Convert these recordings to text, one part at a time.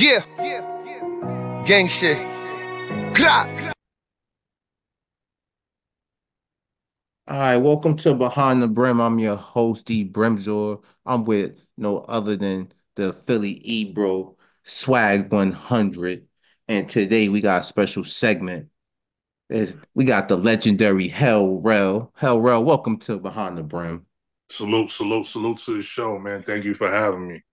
Yeah, gang shit. Clap. All right, welcome to Behind the Brim. I'm your host, Brimsorr. I'm with no other than the Philly Ebro Swag 100. And today we got a special segment. We got the legendary Hell Rell. Hell Rell, welcome to Behind the Brim. Salute to the show, man. Thank you for having me.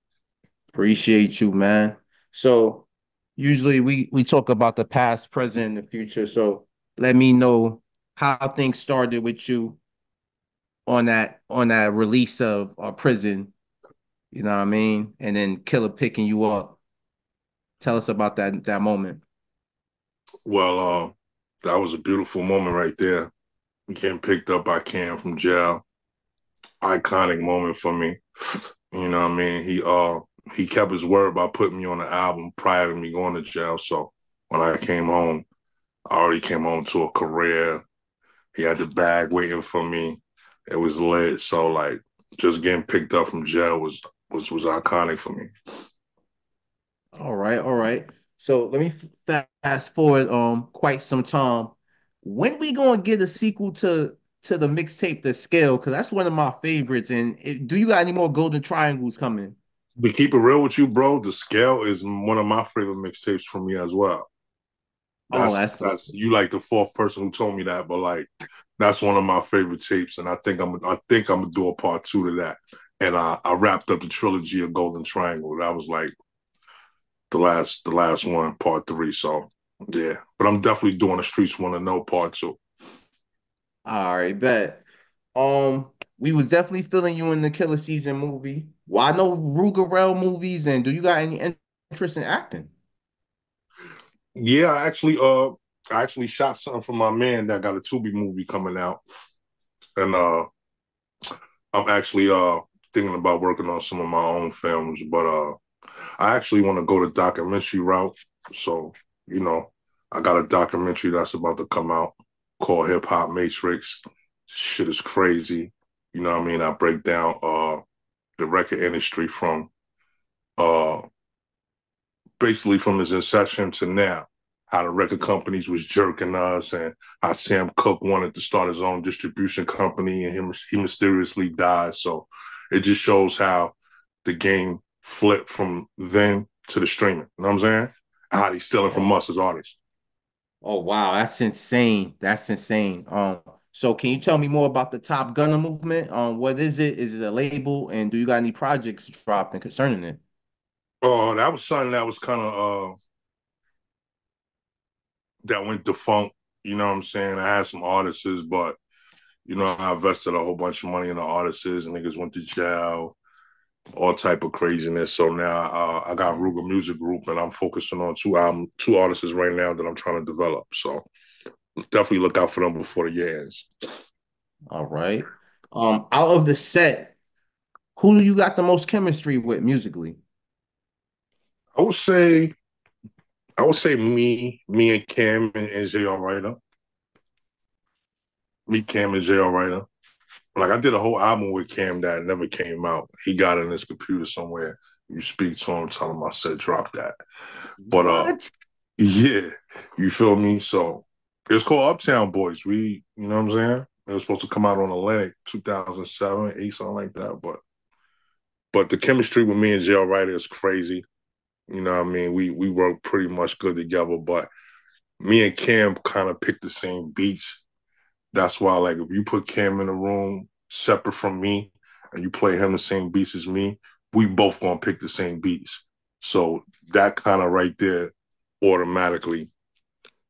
Appreciate you, man. So usually we talk about the past, present, and the future. So let me know how things started with you on that release of prison. You know what I mean? And then Killer picking you up. Tell us about that moment. Well, that was a beautiful moment right there. Getting picked up by Cam from jail. Iconic moment for me. You know what I mean? He kept his word by putting me on the album prior to me going to jail. So when I came home, I already came home to a career. He had the bag waiting for me. It was lit. So like just getting picked up from jail was iconic for me. All right, all right. So let me fast forward quite some time. When we gonna get a sequel to the mixtape The Scale? Because that's one of my favorites. And do you got any more golden triangles coming? To keep it real with you, bro, The Scale is one of my favorite mixtapes from me as well. Oh, That's you like the fourth person who told me that, but like that's one of my favorite tapes, and I think I'm gonna do a part two to that. And I wrapped up the trilogy of Golden Triangle. That was like the last one, part three. So yeah, but I'm definitely doing the Streets Want to Know part two. all right, bet. We was definitely feeling you in the Killer Season movie. Why no Ruga Rell movies? And do you got any interest in acting? Yeah, I actually shot something for my man that got a Tubi movie coming out, and I'm actually thinking about working on some of my own films, but I actually want to go the documentary route. So, you know, I got a documentary that's about to come out called Hip Hop Matrix. Shit is crazy. You know what I mean? I break down the record industry from uh basically from its inception to now. How the record companies was jerking us, and how Sam Cooke wanted to start his own distribution company, and he mysteriously died. So it just shows how the game flipped from then to the streaming. You know what I'm saying? How he's stealing from us as artists. Oh wow, that's insane. That's insane. So can you tell me more about the Top Gunner movement? What is it? Is it a label? And do you got any projects dropping concerning it? Oh, that was something that was kind of that went defunct. You know what I'm saying? I had some artists, but I invested a whole bunch of money in the artists, and niggas went to jail, all type of craziness. So now I got Ruga Music Group, and I'm focusing on two artists right now that I'm trying to develop. So definitely look out for them before the year ends. All right. Out of the set, who do you got the most chemistry with musically? I would say me and Cam and J.R. Writer. Me, Cam, and J.R. Writer. Like I did a whole album with Cam that never came out. He got it in his computer somewhere. You speak to him, tell him I said drop that. But What? yeah, you feel me? So it's called Uptown Boys. You know what I'm saying? It was supposed to come out on Atlantic 2007, 8, something like that. But the chemistry with me and JL Writer is crazy. You know what I mean? We work pretty much good together, but me and Cam kind of pick the same beats. That's why, like, if you put Cam in a room separate from me and you play him the same beats as me, we both gonna pick the same beats. So that kind of right there automatically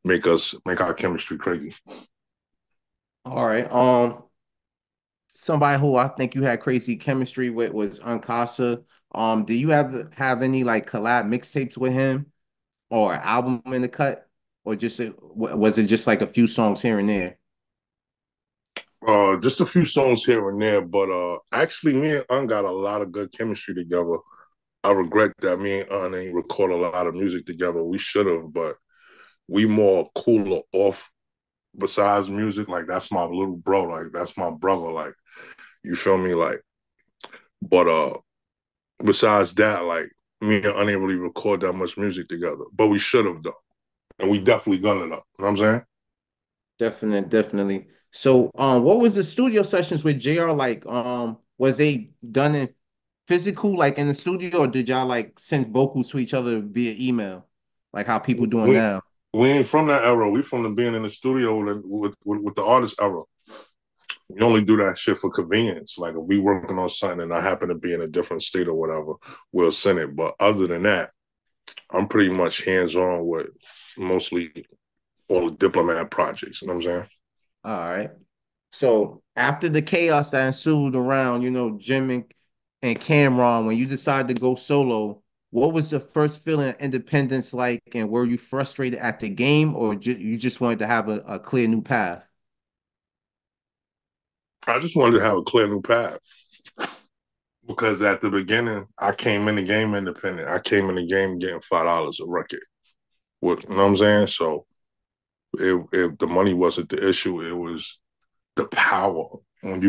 make our chemistry crazy. All right. Somebody who I think you had crazy chemistry with was Uncasa. Do you have any like collab mixtapes with him or album in the cut, or was it just like a few songs here and there? Just a few songs here and there, but actually, me and Un got a lot of good chemistry together. I regret that me and Un ain't record a lot of music together. We should have, but we more cooler off besides music. Like that's my little bro. Like that's my brother. Like you feel me? Like, but besides that, like me and Onion didn't really record that much music together, but we should have though, and we definitely gunned it up. You know what I'm saying? Definitely. So, what was the studio sessions with JR like? Was they done in physical, like in the studio, or did y'all like send vocals to each other via email, like how people doing We now? we ain't from that era. We from the being in the studio with the artist era. We only do that shit for convenience. Like if we working on something and I happen to be in a different state or whatever, we'll send it. But other than that, I'm pretty much hands on with mostly all the diplomat projects. You know what I'm saying? All right. So after the chaos that ensued around, Jim and Cameron, when you decided to go solo, what was the first feeling of independence like, and were you frustrated at the game, or you just wanted to have a clear new path? I just wanted to have a clear new path because at the beginning, I came in the game independent. I came in the game getting $5 a record. You know what I'm saying? So if the money wasn't the issue, it was the power. When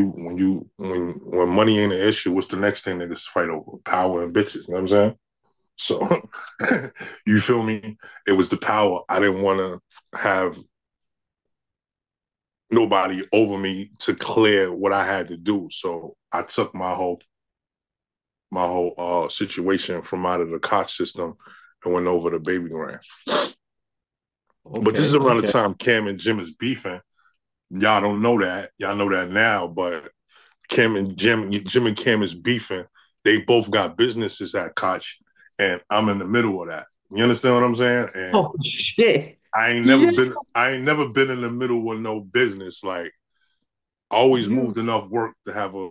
money ain't an issue, what's the next thing niggas fight over? Power and bitches. You know what I'm saying? So you feel me? It was the power. I didn't want to have nobody over me to clear what I had to do. So I took my whole situation from out of the Koch system and went over to Baby Grand. But this is Okay, around the okay. time Cam and Jim is beefing. Y'all don't know that. Y'all know that now, but Jim and Cam is beefing. They both got businesses at Koch, and I'm in the middle of that. You understand what I'm saying? And Oh shit. I ain't never Yeah, been I ain't never been in the middle with no business. Like I always you moved enough work to have a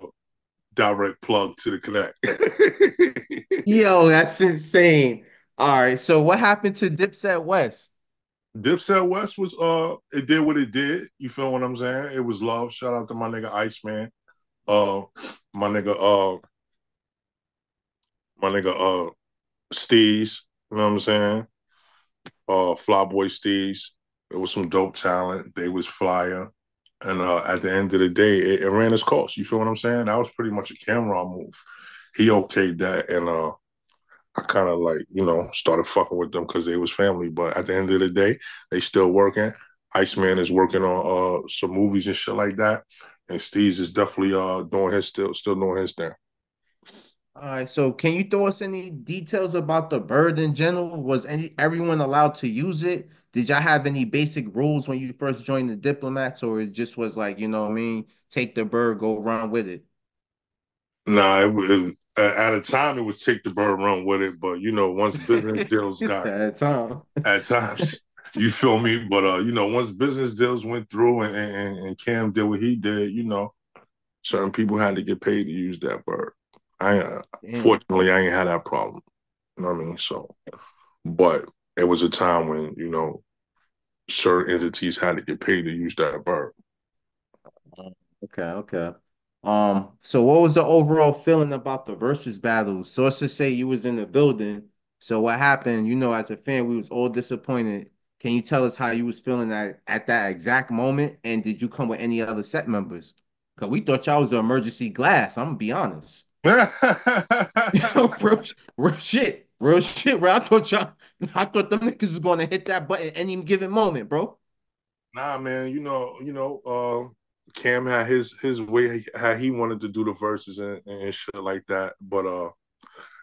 direct plug to the connect. yo, that's insane. All right, so what happened to Dipset West? Dipset West was it did what it did. You feel what I'm saying? It was love. Shout out to my nigga Iceman. Uh my nigga Steez. You know what I'm saying? Flyboy Steez. It was some dope talent. They was flyer. And at the end of the day, it ran its course. You feel what I'm saying? That was pretty much a Cameron move. He okayed that, and I kind of like started fucking with them because they was family. But at the end of the day, they still working. Iceman is working on some movies and shit like that, and Steez is definitely doing his still doing his thing. All right, so can you throw us any details about the bird in general? Was everyone allowed to use it? Did y'all have any basic rules when you first joined the Diplomats, or it just was like, what I mean, take the bird, go run with it? Nah, at a time it was take the bird run with it, but once business deals got At time. at times. You feel me? But once business deals went through and Cam did what he did, certain people had to get paid to use that bird. Damn. Fortunately I ain't had that problem. You know what I mean? So, but it was a time when certain entities had to get paid to use that bird. Okay, okay. So what was the overall feeling about the versus battles? So let's just say you was in the building. So what happened? As a fan, we was all disappointed. Can you tell us how you was feeling at that exact moment? And did you come with any other set members? Because we thought y'all was the emergency glass. I'm gonna be honest. real, real shit, bro. I thought them niggas was gonna hit that button any given moment, bro. Nah, man, Cam had his way how he wanted to do the verses and shit like that. But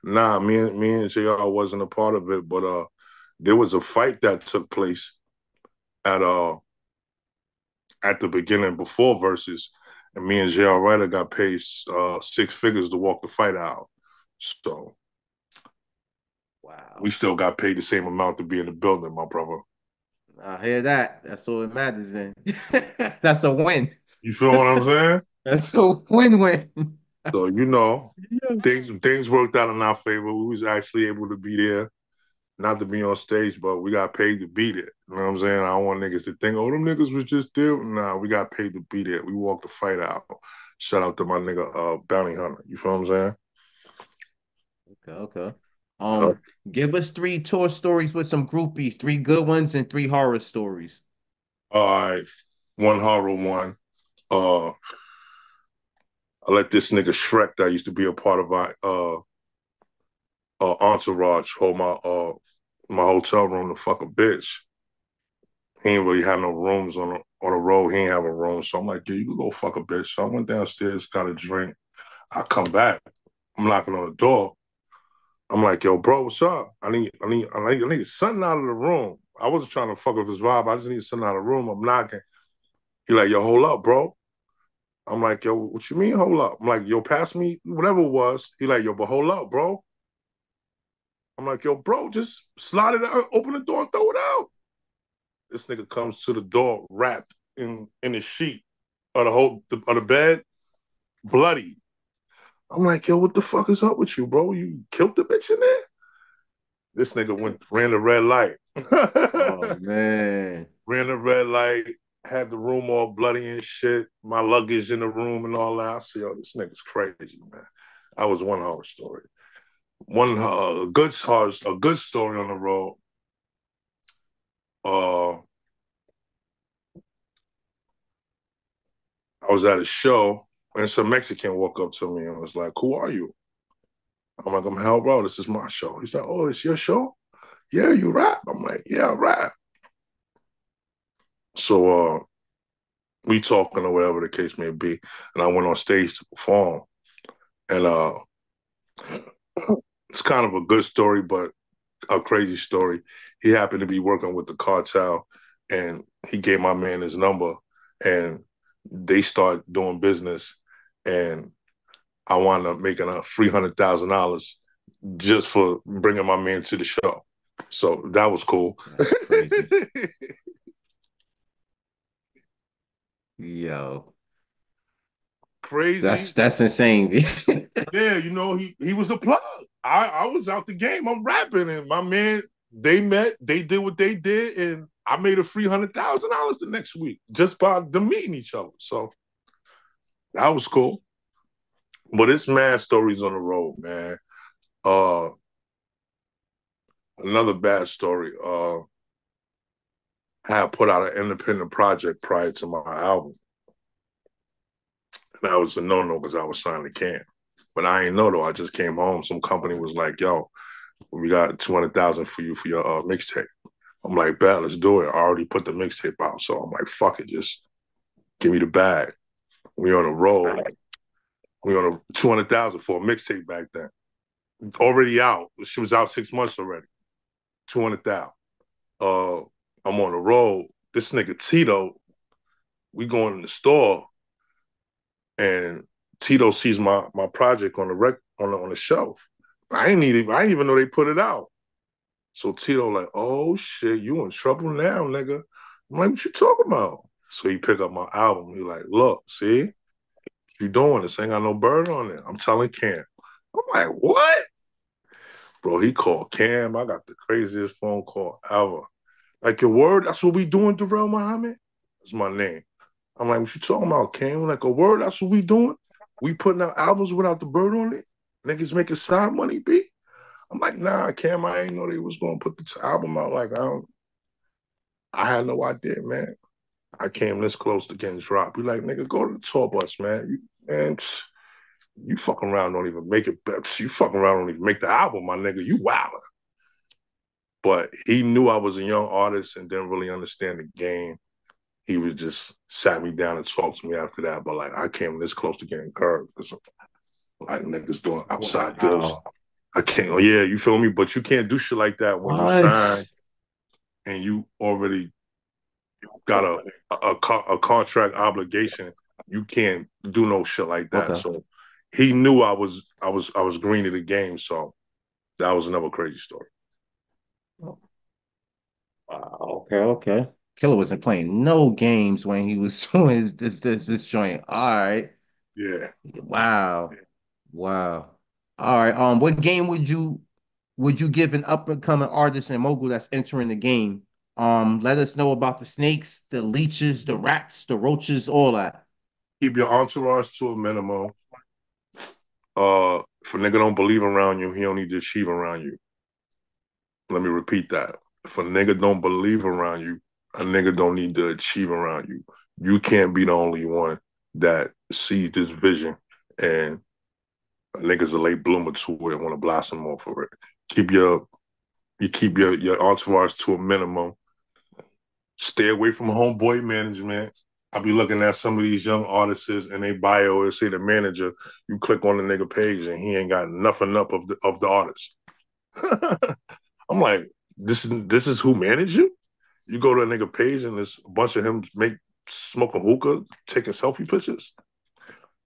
nah, me and JR wasn't a part of it, but there was a fight that took place at at the beginning before verses, and me and JR Ryder got paid 6 figures to walk the fight out. So we Wow. still got paid the same amount to be in the building, my brother. I hear that. That's all that matters then. That's a win. You feel what I'm saying? That's a win-win. So Yeah. things worked out in our favor. We was actually able to be there, not to be on stage, but we got paid to be there. You know what I'm saying? I don't want niggas to think, oh, them niggas was just there. Nah, we got paid to be there. We walked the fight out. Shout out to my nigga Bounty Hunter. You feel what I'm saying? Okay, okay. Uh, Give us three tour stories with some groupies, three good ones and three horror stories. all right, one horror one. I let this nigga Shrek that used to be a part of entourage hold my hotel room to fuck a bitch. He ain't really have no rooms on the road. He ain't have a room. So I'm like, yeah, you can go fuck a bitch. So I went downstairs, got a drink. I come back. I'm knocking on the door. I'm like, yo, bro, what's up? I need something out of the room. I wasn't trying to fuck with his vibe. I just need something out of the room. I'm knocking. He like, yo, hold up, bro. I'm like, yo, what you mean, hold up? I'm like, yo, pass me whatever it was. He like, yo, but hold up, bro. I'm like, yo, bro, just slide it out, open the door and throw it out. This nigga comes to the door wrapped in the sheet of the bed, bloody. I'm like, yo, what the fuck is up with you, bro? You killed the bitch in there? This nigga ran the red light. Oh man. Ran the red light, had the room all bloody and shit, my luggage in the room and all that. I said, yo, this nigga's crazy, man. That was one horror story. One a good story on the road. I was at a show and some Mexican walked up to me and was like, who are you? I'm like, I'm Hell Rell. This is my show. He's like, oh, it's your show? Yeah, you rap. I'm like, yeah, I rap. So we talking or whatever the case may be. And I went on stage to perform. And it's kind of a good story, but a crazy story. He happened to be working with the cartel and he gave my man his number and they start doing business. And I wound up making $300,000 just for bringing my man to the show. So that was cool. That's crazy. Yo. Crazy. That's insane. Yeah, you know, he was the plug. I was out the game. I'm rapping, and my man, they met, they did what they did, and I made $300,000 the next week just by them meeting each other. So that was cool. But it's mad stories on the road, man. Uh, Another bad story. I had put out an independent project prior to my album. And that was a no-no because I was signed to Camp. But I ain't know though. I just came home. Some company was like, yo, we got 200,000 for you for your mixtape. I'm like, bet, let's do it. I already put the mixtape out. So I'm like, fuck it, just give me the bag. We on a roll. We on a 200,000 for a mixtape back then. Already out. She was out 6 months already. 200,000. I'm on the road. This nigga Tito, we going in the store and Tito sees my project on the shelf. I ain't even know they put it out. So Tito like, oh shit, you in trouble now, nigga. I'm like, what you talking about? So he pick up my album. He like, look, see, what you doing? This ain't got no bird on it. I'm telling Cam. I'm like, what? Bro, he called Cam. I got the craziest phone call ever. Like, your word, that's what we doing, Darrell Muhammad? That's my name. I'm like, what you talking about, Cam? Like, a word, that's what we doing? We putting out albums without the bird on it? Niggas making side money, B? I'm like, nah, Cam, I ain't know they was gonna put the album out. Like, I had no idea, man. I came this close to getting dropped. Be like, nigga, go to the tour bus, man. You fucking around, don't even make it. You fucking around, don't even make the album, my nigga. You wildin'. But he knew I was a young artist and didn't really understand the game. He was just sat me down and talked to me after that. But like, I came this close to getting curved. Like niggas doing outside deals. I can't. Yeah, you feel me? But you can't do shit like that when you sign and you already got a contract obligation. You can't do no shit like that. Okay. So he knew I was green to the game. So that was another crazy story. Okay. Killer wasn't playing no games when he was doing this joint. All right. Yeah. Wow. Wow. All right. What game would you give an up and coming artist and mogul that's entering the game? Let us know about the snakes, the leeches, the rats, the roaches, all that. Keep your entourage to a minimum. If a nigga don't believe around you, he don't need to achieve around you. Let me repeat that. If a nigga don't believe around you, a nigga don't need to achieve around you. You can't be the only one that sees this vision and A nigga's a late bloomer to it and want to blossom more for it. Keep your you keep your entourage to a minimum. Stay away from homeboy management. I be looking at some of these young artists and they bio and say the manager. You click on the nigga page and he ain't got nothing up of the artist. I'm like, this is who managed you? You go to a nigga page and there's a bunch of him smoking hookah, taking selfie pictures.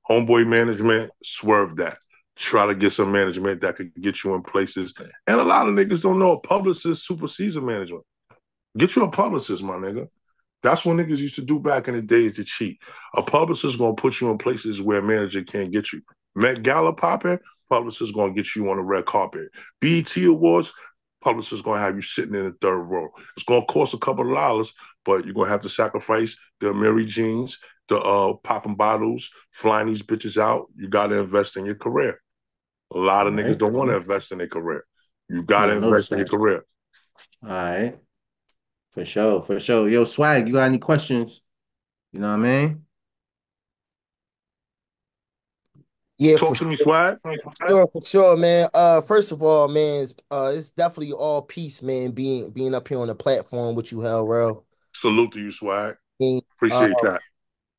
Homeboy management, swerve that. Try to get some management that could get you in places. And a lot of niggas don't know a publicist supersedes a management. Get you a publicist, my nigga. That's what niggas used to do back in the days to cheat. A publicist gonna put you in places where a manager can't get you. Met Gala popping, publicist gonna get you on the red carpet. BET Awards, publicist gonna have you sitting in the third row. It's gonna cost a couple of dollars, but you're gonna have to sacrifice the Mary Jeans, the popping bottles, flying these bitches out. You gotta invest in your career. A lot of niggas don't want to invest in their career. You gotta invest in your career. All right. For sure, for sure. Yo, Swag, you got any questions? You know what I mean? Yeah, Talk to me, Swag. for sure, man. First of all, man, it's definitely all peace, man. Being up here on the platform with you, Hell Rell. Salute to you, Swag. And, Appreciate that.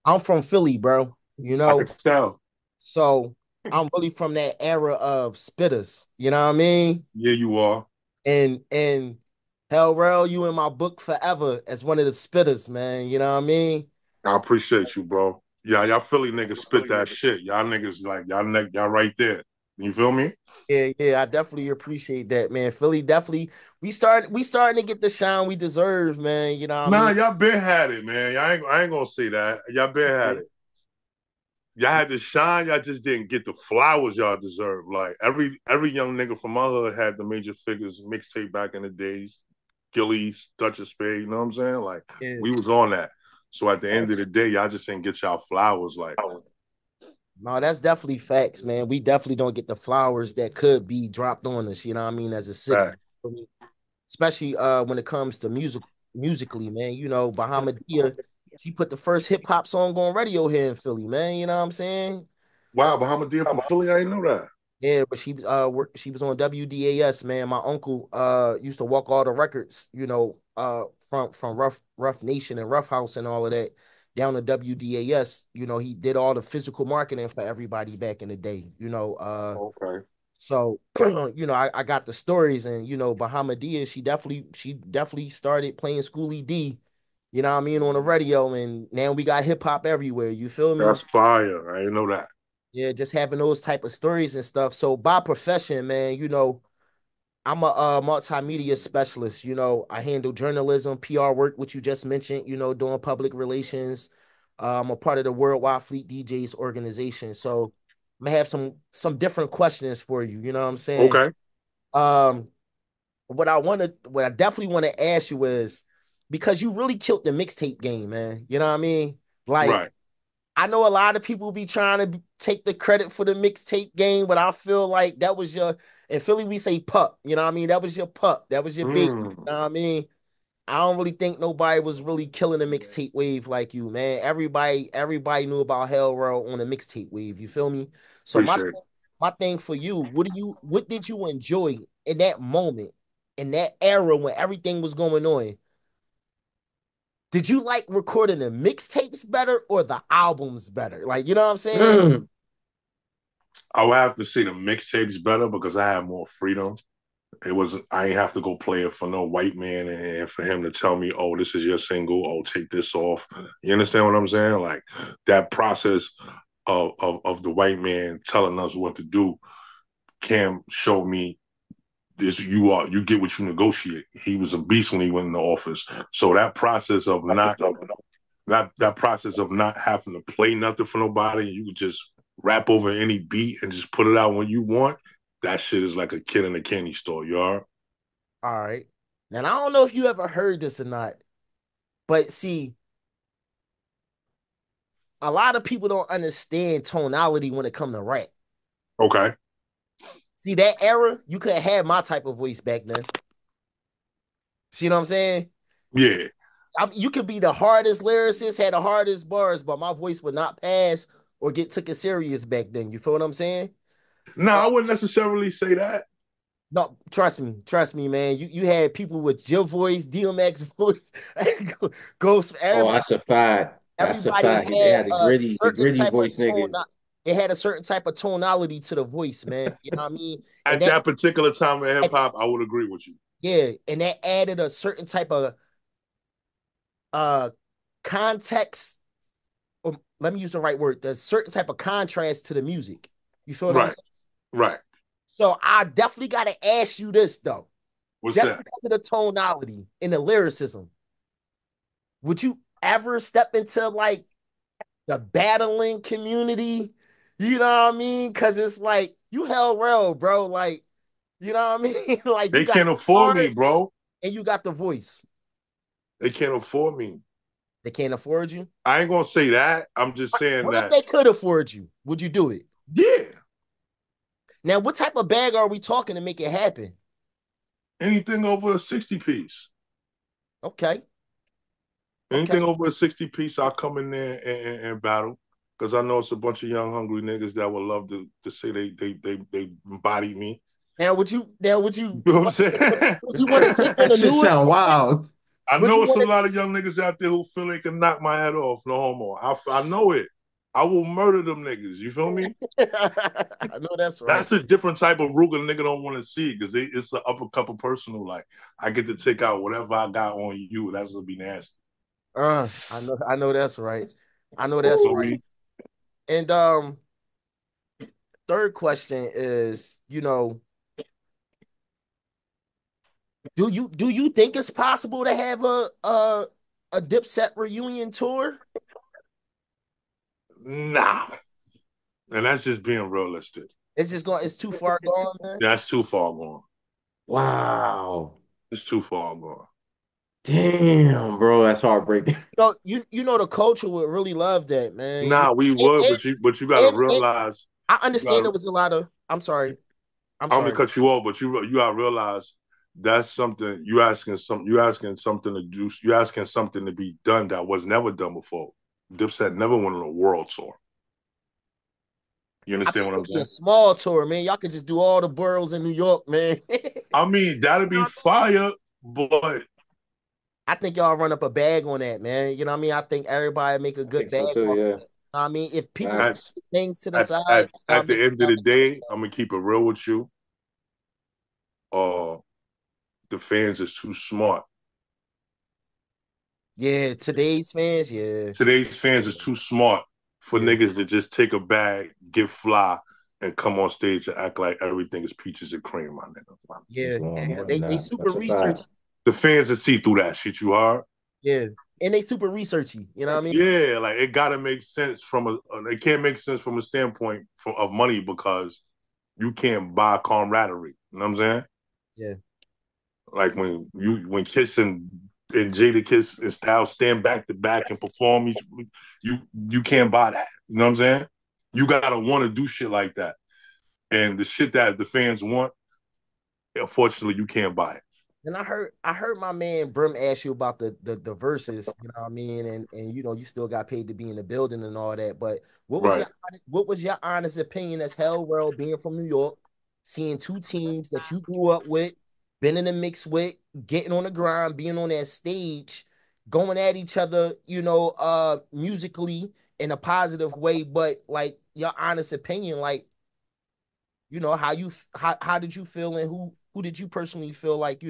I'm from Philly, bro. You I know, can tell. so I'm really from that era of spitters. You know what I mean? Yeah, you are. And Hell Rell, you in my book forever as one of the spitters, man. You know what I mean? I appreciate you, bro. Yeah, y'all Philly niggas spit that shit. Y'all niggas like y'all right there. You feel me? Yeah, I definitely appreciate that, man. Philly definitely we starting to get the shine we deserve, man. You know what I Nah, mean? y'all been had it, man. I ain't gonna say that. Y'all been had it. Y'all had to shine. Y'all just didn't get the flowers y'all deserve. Like every young nigga from my hood had the Major Figures mixtape back in the days. Gillies, Dutch of Spade. You know what I'm saying? Like Yeah. we was on that. So at the end of the day, y'all just didn't get y'all flowers. Like No, that's definitely facts, man. We definitely don't get the flowers that could be dropped on us, you know what I mean, as a city. that. Especially when it comes to musically, man. You know, Bahamadia, she put the first hip hop song on radio here in Philly, man. You know what I'm saying? Wow, Bahamadia from Philly. I didn't know that. Yeah, but she was on WDAS, man. My uncle used to walk all the records, you know, from Rough Nation and Rough House and all of that down to WDAS. You know, he did all the physical marketing for everybody back in the day, you know. Okay. So you know, I got the stories, and you know, Bahamadia, she definitely started playing Schoolie D, you know what I mean, on the radio, and now we got hip hop everywhere. You feel me? That's fire. I didn't know that. Yeah, just having those type of stories and stuff. So by profession, man, you know, I'm a multimedia specialist. You know, I handle journalism, PR work, which you just mentioned. You know, doing public relations. I'm a part of the Worldwide Fleet DJs organization. So I'm gonna have some different questions for you. You know what I'm saying? Okay. Um, what I definitely want to ask you is because you really killed the mixtape game, man. You know what I mean? Like Right. I know a lot of people be trying to take the credit for the mixtape game, but I feel like that was your in Philly we say pup. You know what I mean? That was your pup. That was your baby. You Mm, know what I mean? I don't really think nobody was really killing the mixtape wave like you, man. Everybody knew about Hell Rell on the mixtape wave. You feel me? So my appreciate it. my thing for you, what did you enjoy in that moment, in that era when everything was going on? Did you like recording the mixtapes better or the albums better? Like, you know what I'm saying? Mm. I would have to say the mixtapes better because I had more freedom. It was I ain't have to go play it for no white man and for him to tell me, oh, this is your single. Oh, take this off. You understand what I'm saying? Like that process of the white man telling us what to do. Cam showed me this. You get what you negotiate. He was a beast when he went in the office. So that process of that process of not having to play nothing for nobody, you could just rap over any beat and just put it out when you want. That shit is like a kid in a candy store, you are. All right. Now, I don't know if you ever heard this or not, but see, a lot of people don't understand tonality when it comes to rap. Okay. See, that era, you couldn't have my type of voice back then. See what I'm saying? Yeah. You could be the hardest lyricist, had the hardest bars, but my voice would not pass or get taken serious back then. You feel what I'm saying? No, I wouldn't necessarily say that. No, trust me, man. You had people with your voice, DMX voice, Ghost. Oh, Everybody, that's a fact. That's a everybody fact. They had had a the certain gritty type of voice tone. niggas. It had a certain type of tonality to the voice, man. You know what I mean? And At that particular time in hip hop, I would agree with you. yeah, and that added a certain type of uh context. Let me use the right word. There's a certain type of contrast to the music. You feel what I'm Right, saying? right. So I definitely got to ask you this though, What's just that? because of the tonality and the lyricism. Would you ever step into like the battling community? You know what I mean? Because it's like you Hell Rell, bro. Like, you know what I mean? Like you They got can't afford me, bars bro. and you got the voice. They can't afford me. They can't afford you. I ain't gonna say that. I'm just saying What if that. they could afford you? Would you do it? Yeah, Now, what type of bag are we talking to make it happen? anything over a 60 piece. Okay. Okay. Anything over a 60 piece, I'll come in there and battle. Because I know it's a bunch of young, hungry niggas that would love to say they embody me. You know what I'm saying? would you want to take on That a shit newer sound wild. I would know you it's a want lot of young niggas out there who feel they can knock my head off. No homo. I know it. I will murder them niggas. You feel me? to I know that's right. That's a different type of Ruga nigga don't want to see because it's an upper couple personal. Like I get to take out whatever I got on you. That's gonna be nasty. I know that's right. I know You that's feel right. me? And third question is, do you think it's possible to have a Dipset reunion tour? Nah, and that's just being realistic. It's too far gone, man. That's too far gone. Wow. It's too far gone. Damn, bro, that's heartbreaking. You know the culture would really love that, man. Nah, we And, would, and, but you got to and realize I you understand got. there was a lot of. I'm sorry. I'm I don't mean sorry. to cut you off, but you got to realize that's something you asking something to do. You asking something to be done that was never done before. Dipset never went on a world tour. You I understand think what I'm it'd be a saying? small tour, man. Y'all could just do all the boroughs in New York, man. I mean, that'd be fire, but I think y'all run up a bag on that, man. You know what I mean? I think everybody make a I good think so bag too, off of yeah. that. You know what I mean? If people at, Facts. put things to the at, side, you at, know what I at mean? the end of the day, I'm gonna keep it real with you. Uh, the fans is too smart. Yeah, today's fans, yeah. Today's fans is too smart for Yeah. niggas to just take a bag, get fly, and come on stage and act like everything is peaches and cream, my nigga. It's Yeah. more Yeah. than They that. super That's a fact. researchy. The fans that see through that shit, you heard? Yeah. And they super researchy. You know what I mean? Yeah, like it gotta make sense from it can't make sense from a standpoint of money because you can't buy camaraderie. You know what I'm saying? Yeah. Like when Kiss and Jada Kiss and Styles stand back to back and perform you can't buy that. You know what I'm saying? You gotta want to do shit like that. And the shit that the fans want, unfortunately, you can't buy it. And I heard my man Brim ask you about the verses, you know what I mean, and you still got paid to be in the building and all that. But what was your Right. what was your honest opinion as Hell Rell being from New York, seeing two teams that you grew up with, been in the mix with, getting on the grind, being on that stage, going at each other, musically in a positive way, but like your honest opinion, like how did you feel and who did you personally feel like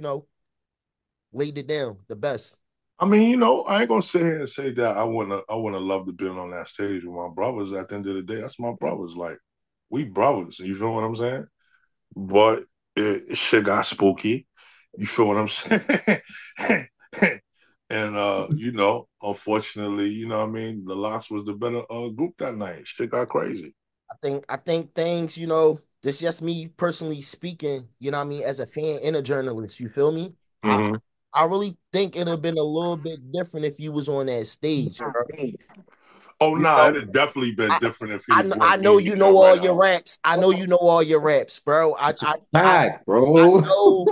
laid it down the best? I mean, I ain't gonna sit here and say that I wouldn't love to be on that stage with my brothers. At the end of the day, that's my brothers. Like we brothers. You feel what I'm saying? But shit got spooky. You feel what I'm saying? And unfortunately, what I mean, the Locks was the better group that night. Shit got crazy. I think things, this just me personally speaking, you know what I mean, as a fan and a journalist, you feel me? I Mm-hmm. I really think it'd have been a little bit different if you was on that stage, bro. Oh You nah, know, it'd definitely been I different if I he know, I weren't know beating you me know up all right your out. raps. I know you know all your raps, bro. That's a I fact, I bro. know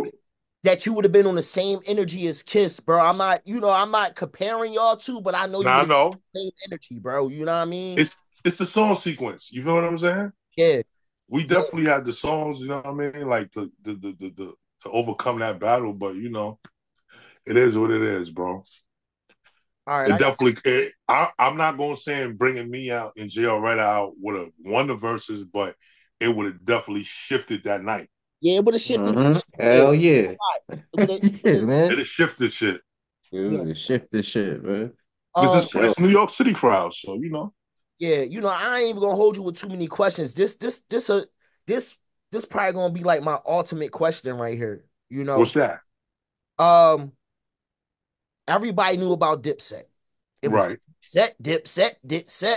that you would have been on the same energy as Kiss, bro. I'm not comparing y'all two, but I know you Now would I have know the same energy, bro. You know what I mean? it's the song sequence. You feel what I'm saying? Yeah. we definitely had the songs, you know what I mean, like to overcome that battle. But you know, it is what it is, bro. All right, It definitely. I'm not gonna say bringing me out in jail right out would have won the verses, but it would have definitely shifted that night. yeah, it would have shifted. Yeah, Hell yeah. it would have. Yeah, man. It has shifted shit. Yeah. Dude, shift this shit, man. This Um. is Sure. New York City crowd, so you know. Yeah. I ain't even gonna hold you with too many questions. This this probably gonna be like my ultimate question right here. What's that? Um. Everybody knew about Dipset. It was Right. Dipset.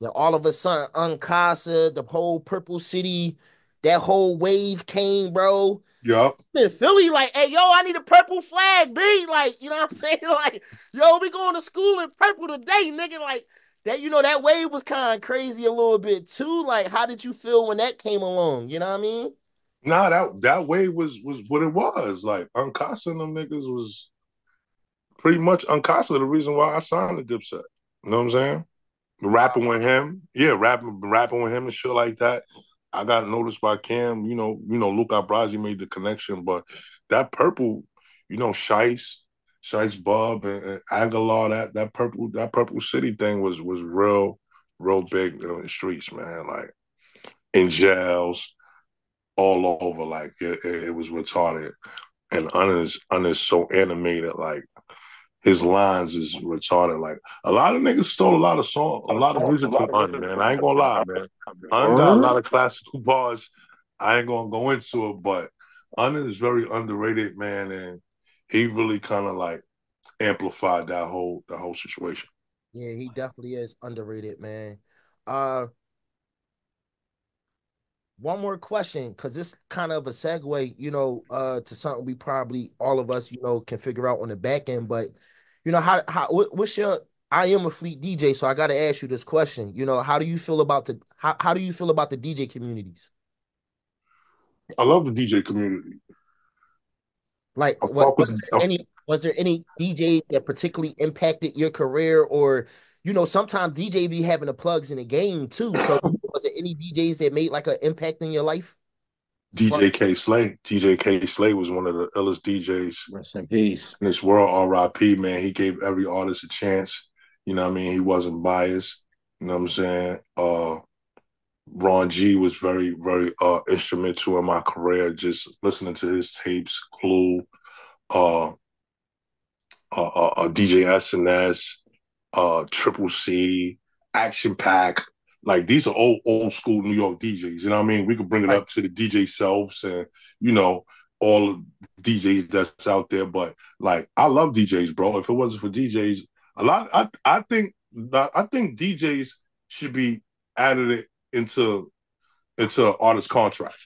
Then all of a sudden, Uncasa, the whole Purple City, that whole wave came, bro. Yup. In Philly, like, hey, yo, I need a purple flag, B. Like, you know what I'm saying? Like, yo, we going to school in purple today, nigga. Like, that, that wave was kind of crazy a little bit too. Like, how did you feel when that came along? You know what I mean? Nah, that way was what it was. Like Uncasa and them niggas was pretty much Uncasa the reason why I signed the Dipset. You know what I'm saying? Wow. Rapping with him, yeah, rapping with him and shit like that. I got noticed by Cam. Luca Brasi made the connection, but that purple, Shice Bub and Aguilar, that purple city thing was real big in the streets, man. Like in jails, all over. Like it was retarded. And Unna's so animated, like his lines is retarded. Like a lot of niggas stole a lot of music from Un, man. I ain't gonna lie, man. Un got a Word? lot of classical bars. I ain't gonna go into it, but Un is very underrated, man, and he really kind of like amplified that whole situation. Yeah, he definitely is underrated, man. Uh, one more question, because this kind of a segue, to something we probably all of us, can figure out on the back end. But what's your I am a fleet DJ, so I gotta ask you this question. How do you feel about how do you feel about the DJ communities? I love the DJ community. Like, I what fuck with was there any DJs that particularly impacted your career, or sometimes DJ be having the plugs in the game too. So was there any DJs that made like an impact in your life? As far DJ K Slay. DJ K Slay was one of the illest DJs Rest in peace. in this world. R.I.P. Man, he gave every artist a chance. You know what I mean? He wasn't biased. You know what I'm saying? Ron G was very, very instrumental in my career. Just listening to his tapes, Clue, uh, DJ SNS, Triple C, Action Pack. Like these are old school New York DJs. You know what I mean? We could bring it right. up to the DJ selves and all the DJs that's out there. But like I love DJs, bro. If it wasn't for DJs, a lot I think DJs should be added into artist contract.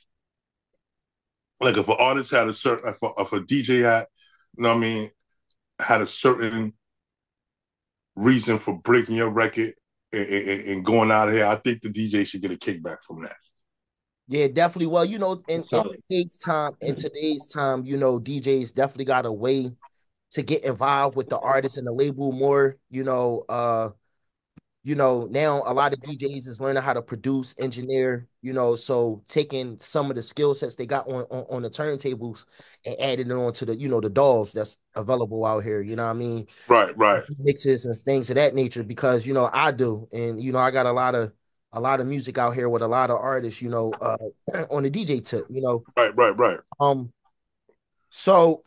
Like if an artist had a certain if a DJ had, you know what I mean, had a certain reason for breaking your record and going out of here, I think the DJ should get a kickback from that. Yeah, definitely. Well, in Solid. today's time, DJs definitely got a way to get involved with the artist and the label more. Now a lot of DJs is learning how to produce, engineer, so taking some of the skill sets they got on the turntables and adding it onto the dolls that's available out here. You know what I mean? Right. Mixes and things of that nature because I do, and I got a lot of music out here with a lot of artists, on the DJ tip. Right. Um, so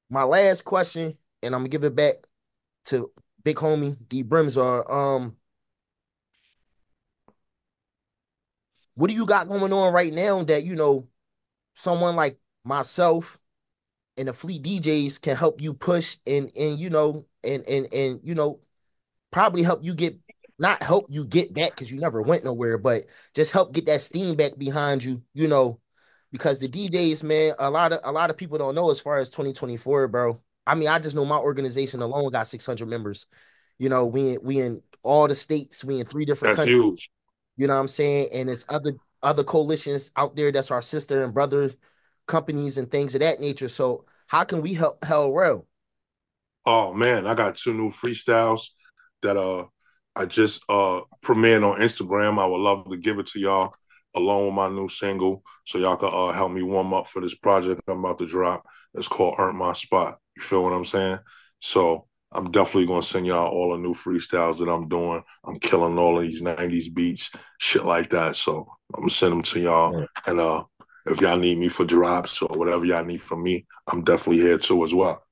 my last question, and I'm gonna give it back to big homie D Brimsorr. What do you got going on right now that someone like myself and the Fleet DJs can help you push and probably help you get not help you get back because you never went nowhere, but just help get that steam back behind you, because the DJs, man, a lot of people don't know as far as 2024, bro. I mean, I just know my organization alone got 600 members. We in all the states, we in 3 different That's countries, huge. you know what I'm saying? And it's other coalitions out there that's our sister and brother companies and things of that nature. So how can we help Hell Rell? Oh man, I got two new freestyles that I just premiered on Instagram. I would love to give it to y'all along with my new single, so y'all can help me warm up for this project I'm about to drop. It's called Earn My Spot. You feel what I'm saying? So I'm definitely gonna send y'all all the new freestyles that I'm doing. I'm killing all of these 90s beats, shit like that. So I'm gonna send them to y'all. And if y'all need me for drops or whatever y'all need from me, I'm definitely here too as well.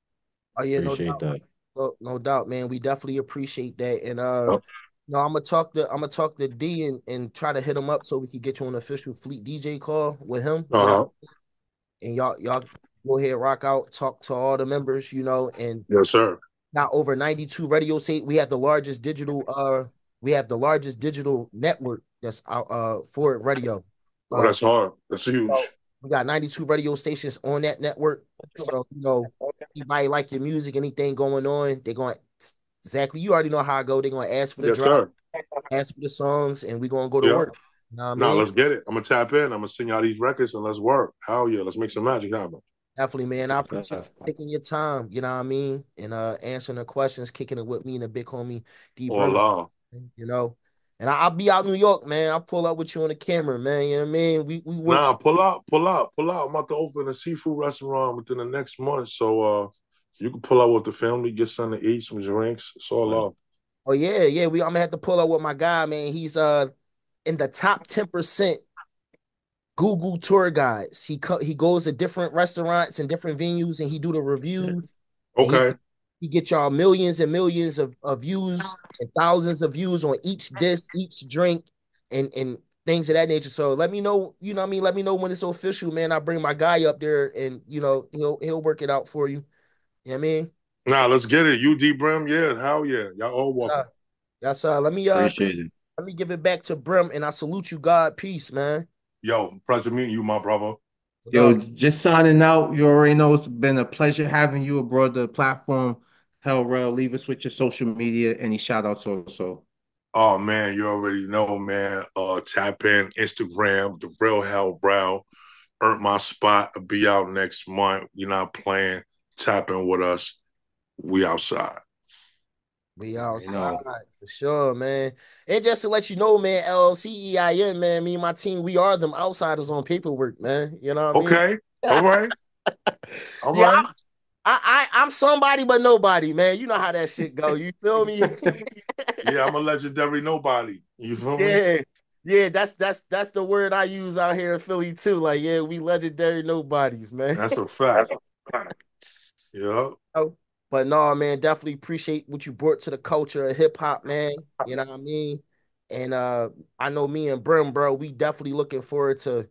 Oh yeah, no Appreciate doubt. that. Well, no doubt, man. We definitely appreciate that. And Yep. no, I'm gonna talk to D and try to hit him up so we can get you an official Fleet DJ call with him. You know, Uh-huh. and y'all go ahead, rock out, talk to all the members, you know, and Yes, sir. got over 92 radio stations. We have the largest digital network that's out for radio. Oh, that's hard. That's huge. So we got 92 radio stations on that network. So, you know, anybody like your music, anything going on, they're going exactly. You already know how I go. They're going to ask for the Yes, drop, sir. ask for the songs, and we're going to go to Yeah. work. You know what I Nah, mean? let's get it. I'm gonna tap in. I'm gonna sing y'all these records and let's work. Hell yeah, let's make some magic happen. Definitely, man. I appreciate you taking your time, you know what I mean? And answering the questions, kicking it with me and the big homie D All Brim, love. you know. And I'll be out in New York, man. I'll pull up with you on the camera, man. You know what I mean? We work. Nah, pull out. I'm about to open a seafood restaurant within the next month. So you can pull out with the family, get something to eat, some drinks. It's all love. Oh yeah. I'm gonna have to pull up with my guy, man. He's in the top 10% Google tour guides. He goes to different restaurants and different venues and he do the reviews. Okay. He get y'all millions and millions of views and thousands of views on each dish, each drink, and things of that nature. So let me know, you know what I mean? Let me know when it's official, man. I'll bring my guy up there and you know, he'll work it out for you. You know what I mean? Nah, let's get it. UD Brim, yeah, hell yeah. Y'all all welcome. Yes, sir. Let Appreciate it. me give it back to Brim and I salute you, God. Peace, man. Yo, pleasure meeting you, my brother. Yo, just signing out. You already know it's been a pleasure having you aboard the platform. Hell Rell, leave us with your social media. Any shout outs also? Oh man, you already know, man. Tap in Instagram, the real Hell Rell. Earn My Spot. I'll be out next month. You're not playing. Tap in with us. We outside. We outside for sure, man. And just to let you know, man, LLCEIN, man, me and my team, we are them outsiders on paperwork, man. You know what I mean? Okay. All right. All yeah, right. I'm somebody but nobody, man. You know how that shit go. You feel me? Yeah, I'm a legendary nobody. You feel me? Yeah, that's the word I use out here in Philly too. Like, yeah, we legendary nobodies, man. That's a fact. Yeah. But no, man, definitely appreciate what you brought to the culture of hip hop, man. You know what I mean? And I know me and Brim, bro, we definitely looking forward to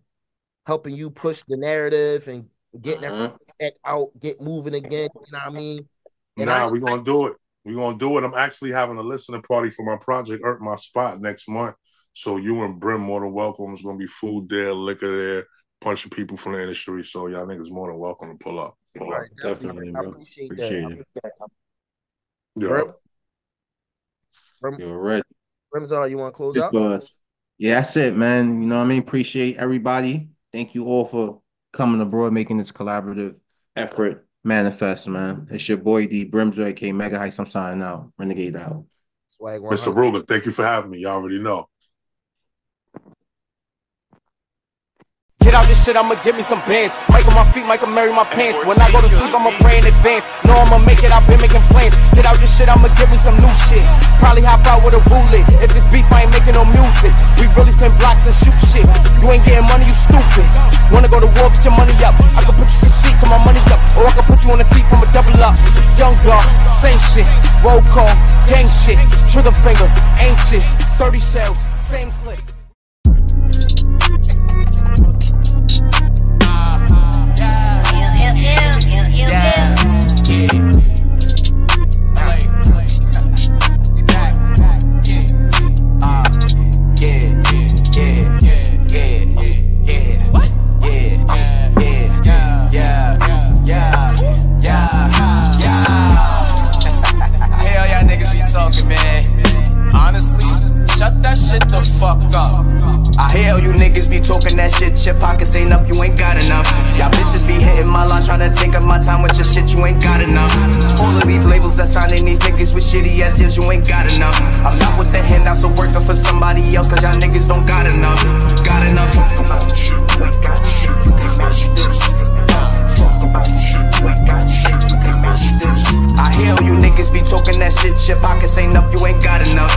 helping you push the narrative and getting everything back out, get moving again. You know what I mean? And we're gonna do it. We're gonna do it. I'm actually having a listening party for my project, Earn My Spot, next month. So you and Brim more than welcome. There's gonna be food there, liquor there, bunch of people from the industry. So y'all niggas more than welcome to pull up. All right, definitely. I appreciate that. Yeah. You're ready. Brimsorr, you want to close out? Yeah, that's it, man. You know what I mean? Appreciate everybody. Thank you all for coming abroad, making this collaborative effort manifest, man. It's your boy D Brimsorr, aka Mega Heist. I'm signing out. Renegade out. Mr. Ruga, thank you for having me. Y'all already know. Get out this shit, I'ma give me some bands. Mike on my feet, Mike will marry my pants. When I go to sleep, I'ma pray in advance. Know I'ma make it, I've been making plans. Get out this shit, I'ma give me some new shit. Probably hop out with a roulette. If it's beef, I ain't making no music. We really spin blocks and shoot shit. You ain't getting money, you stupid. Wanna go to war, get your money up. I can put you 6 feet, come my money up. Or I can put you on the feet from a double up. Young girl, same shit. Roll call, gang shit. Trigger finger, anxious. 30 shells, same clip. Shut that shit the fuck up. I hear you niggas be talking that shit. Your pockets ain't up, you ain't got enough. Y'all bitches be hitting my line, trying to take up my time with your shit, you ain't got enough. All of these labels was assigning these niggas with shitty ass deals, you ain't got enough. I'm not with the handouts or working for somebody else, cause y'all niggas don't got enough. Got enough. Talk about shit, we got shit, we can match this. Talk about shit, we got shit, we can match this. I hear you niggas be talking that shit, your pockets ain't up, you ain't got enough.